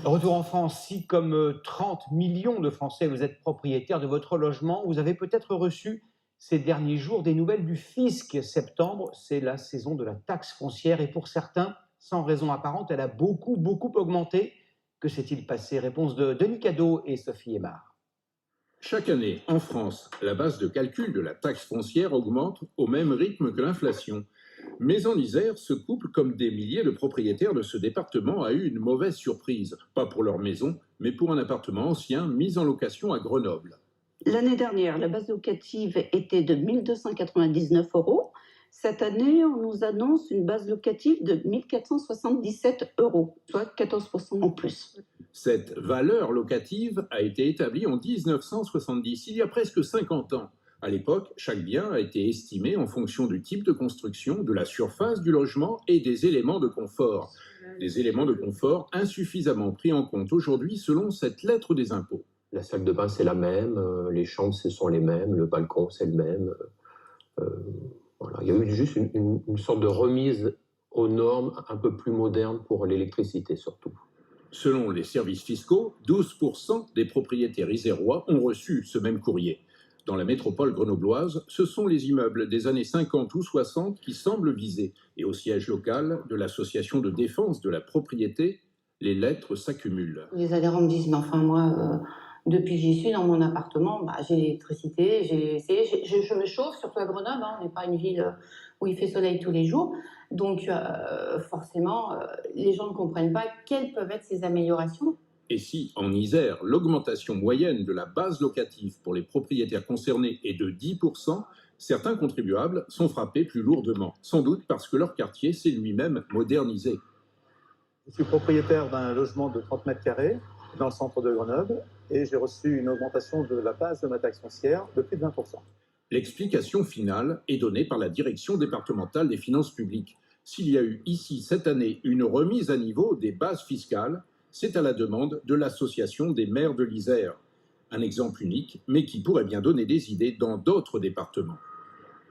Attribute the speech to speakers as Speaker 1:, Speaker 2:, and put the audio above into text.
Speaker 1: Retour en France, si comme 30 millions de Français, vous êtes propriétaire de votre logement, vous avez peut-être reçu ces derniers jours des nouvelles du fisc. Septembre, c'est la saison de la taxe foncière et pour certains, sans raison apparente, elle a beaucoup augmenté. Que s'est-il passé? Réponse de Denis Cadot et Sophie Aymar.
Speaker 2: Chaque année, en France, la base de calcul de la taxe foncière augmente au même rythme que l'inflation. Mais en Isère, ce couple, comme des milliers de propriétaires de ce département, a eu une mauvaise surprise. Pas pour leur maison, mais pour un appartement ancien mis en location à Grenoble.
Speaker 3: L'année dernière, la base locative était de 1 299 euros. Cette année, on nous annonce une base locative de 1 477 euros, soit 14% en plus.
Speaker 2: Cette valeur locative a été établie en 1970, il y a presque 50 ans. À l'époque, chaque bien a été estimé en fonction du type de construction, de la surface du logement et des éléments de confort. Des éléments de confort insuffisamment pris en compte aujourd'hui selon cette lettre des impôts.
Speaker 4: La salle de bain, c'est la même, les chambres, ce sont les mêmes, le balcon, c'est le même. Euh, voilà. Il y a eu juste une sorte de remise aux normes un peu plus modernes pour l'électricité surtout.
Speaker 2: Selon les services fiscaux, 12% des propriétaires isérois ont reçu ce même courrier. Dans la métropole grenobloise, ce sont les immeubles des années 50 ou 60 qui semblent visés. Et au siège local de l'association de défense de la propriété, les lettres s'accumulent.
Speaker 3: Les adhérents me disent, mais enfin moi, depuis que j'y suis dans mon appartement, j'ai l'électricité, je me chauffe, surtout à Grenoble, on n'est pas une ville où il fait soleil tous les jours. Donc forcément, les gens ne comprennent pas quelles peuvent être ces améliorations.
Speaker 2: Et si, en Isère, l'augmentation moyenne de la base locative pour les propriétaires concernés est de 10%, certains contribuables sont frappés plus lourdement, sans doute parce que leur quartier s'est lui-même modernisé.
Speaker 5: Je suis propriétaire d'un logement de 30 mètres carrés dans le centre de Grenoble et j'ai reçu une augmentation de la base de ma taxe foncière de plus de 20%.
Speaker 2: L'explication finale est donnée par la direction départementale des finances publiques. S'il y a eu ici cette année une remise à niveau des bases fiscales, c'est à la demande de l'Association des maires de l'Isère. Un exemple unique, mais qui pourrait bien donner des idées dans d'autres départements.